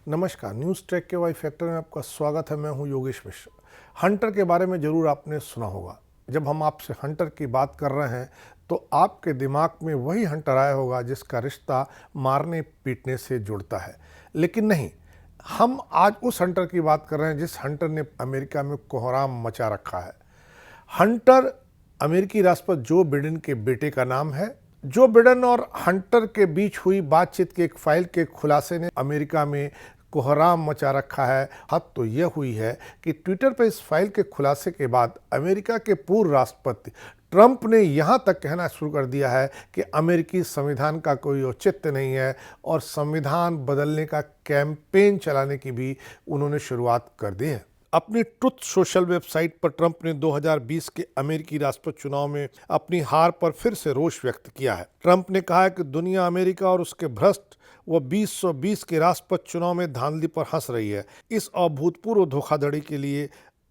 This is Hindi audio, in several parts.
नमस्कार, न्यूज़ ट्रैक के वाई फैक्टर में आपका स्वागत है। मैं हूं योगेश मिश्र। हंटर के बारे में ज़रूर आपने सुना होगा। जब हम आपसे हंटर की बात कर रहे हैं तो आपके दिमाग में वही हंटर आया होगा जिसका रिश्ता मारने पीटने से जुड़ता है। लेकिन नहीं, हम आज उस हंटर की बात कर रहे हैं जिस हंटर ने अमेरिका में कोहराम मचा रखा है। हंटर अमेरिकी राष्ट्रपति जो बिडेन के बेटे का नाम है। जो बिडेन और हंटर के बीच हुई बातचीत के एक फाइल के खुलासे ने अमेरिका में कोहराम मचा रखा है। हद तो यह हुई है कि ट्विटर पर इस फाइल के खुलासे के बाद अमेरिका के पूर्व राष्ट्रपति ट्रंप ने यहां तक कहना शुरू कर दिया है कि अमेरिकी संविधान का कोई औचित्य नहीं है और संविधान बदलने का कैंपेन चलाने की भी उन्होंने शुरुआत कर दी है। अपनी ट्रुथ सोशल वेबसाइट पर ट्रंप ने 2020 के अमेरिकी राष्ट्रपति चुनाव में अपनी हार पर फिर से रोष व्यक्त किया है। ट्रंप ने कहा है कि दुनिया अमेरिका और उसके भ्रष्ट व 2020 के राष्ट्रपति चुनाव में धांधली पर हंस रही है। इस अभूतपूर्व धोखाधड़ी के लिए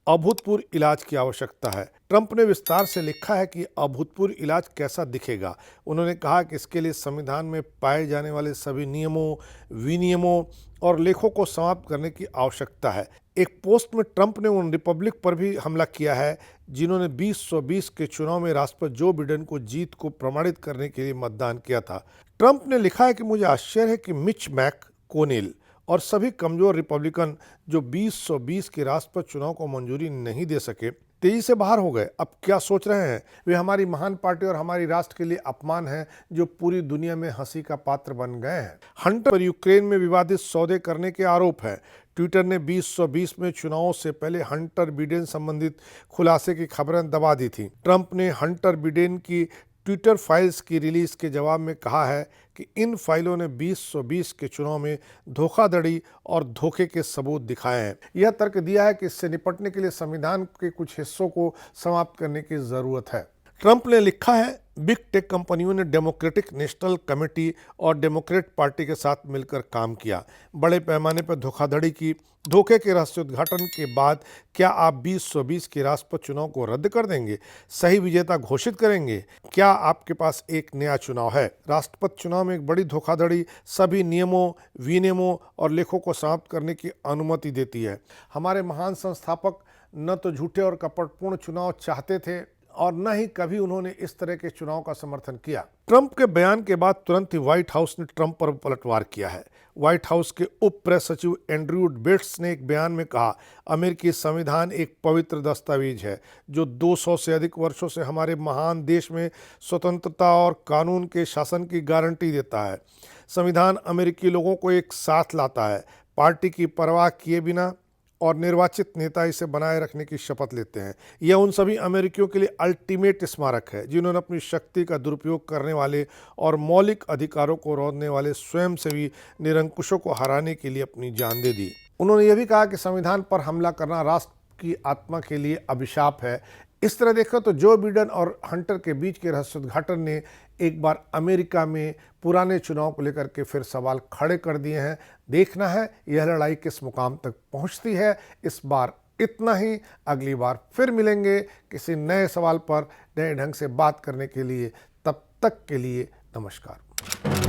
अभूतपूर्व इलाज की आवश्यकता है। ट्रंप ने विस्तार से लिखा है कि अभूतपूर्व इलाज कैसा दिखेगा। उन्होंने कहा कि इसके लिए संविधान में पाए जाने वाले सभी नियमों, विनियमों और लेखों को समाप्त करने की आवश्यकता है। एक पोस्ट में ट्रंप ने उन रिपब्लिक पर भी हमला किया है जिन्होंने 2020 के चुनाव में राष्ट्रपति जो बिडेन को जीत को प्रमाणित करने के लिए मतदान किया था। ट्रंप ने लिखा है कि मुझे आश्चर्य है कि मिच मैककोनेल और सभी कमजोर रिपब्लिकन जो 2020 के राष्ट्रपति चुनाव को मंजूरी नहीं दे सके, तेजी से बाहर हो गए। अब क्या सोच रहे हैं? वे हमारी महान पार्टी और हमारी राष्ट्र के लिए अपमान है जो पूरी दुनिया में हंसी का पात्र बन गए हैं। हंटर पर यूक्रेन में विवादित सौदे करने के आरोप है। ट्विटर ने 2020 में चुनावों से पहले हंटर बिडेन संबंधित खुलासे की खबरें दबा दी थी। ट्रंप ने हंटर बिडेन की ट्विटर फाइल्स की रिलीज के जवाब में कहा है कि इन फाइलों ने 2020 के चुनाव में धोखाधड़ी और धोखे के सबूत दिखाए हैं। यह तर्क दिया है कि इससे निपटने के लिए संविधान के कुछ हिस्सों को समाप्त करने की जरूरत है। ट्रंप ने लिखा है, बिग टेक कंपनियों ने डेमोक्रेटिक नेशनल कमेटी और डेमोक्रेट पार्टी के साथ मिलकर काम किया। बड़े पैमाने पर धोखाधड़ी की धोखे के रहस्योद्घाटन के बाद क्या आप 2020 के राष्ट्रपति चुनाव को रद्द कर देंगे, सही विजेता घोषित करेंगे? क्या आपके पास एक नया चुनाव है? राष्ट्रपति चुनाव में एक बड़ी धोखाधड़ी सभी नियमों, विनियमों और लेखों को समाप्त करने की अनुमति देती है। हमारे महान संस्थापक न तो झूठे और कपटपूर्ण चुनाव चाहते थे और न ही कभी उन्होंने इस तरह के चुनाव का समर्थन किया। ट्रंप के बयान के बाद तुरंत ही व्हाइट हाउस ने ट्रंप पर पलटवार किया है। व्हाइट हाउस के उप प्रेस सचिव एंड्रयू बेट्स ने एक बयान में कहा, अमेरिकी संविधान एक पवित्र दस्तावेज है जो 200 से अधिक वर्षों से हमारे महान देश में स्वतंत्रता और कानून के शासन की गारंटी देता है। संविधान अमेरिकी लोगों को एक साथ लाता है, पार्टी की परवाह किए बिना, और निर्वाचित नेता इसे बनाए रखने की शपथ लेते हैं। यह उन सभी अमेरिकियों के लिए अल्टीमेट स्मारक है जिन्होंने अपनी शक्ति का दुरुपयोग करने वाले और मौलिक अधिकारों को रोकने वाले स्वयंसेवी निरंकुशों को हराने के लिए अपनी जान दे दी। उन्होंने यह भी कहा कि संविधान पर हमला करना राष्ट्र की आत्मा के लिए अभिशाप है। इस तरह देखो तो जो बिडेन और हंटर के बीच के रहस्योद्घाटन ने एक बार अमेरिका में पुराने चुनाव को लेकर के फिर सवाल खड़े कर दिए हैं। देखना है यह लड़ाई किस मुकाम तक पहुंचती है। इस बार इतना ही, अगली बार फिर मिलेंगे किसी नए सवाल पर नए ढंग से बात करने के लिए। तब तक के लिए नमस्कार।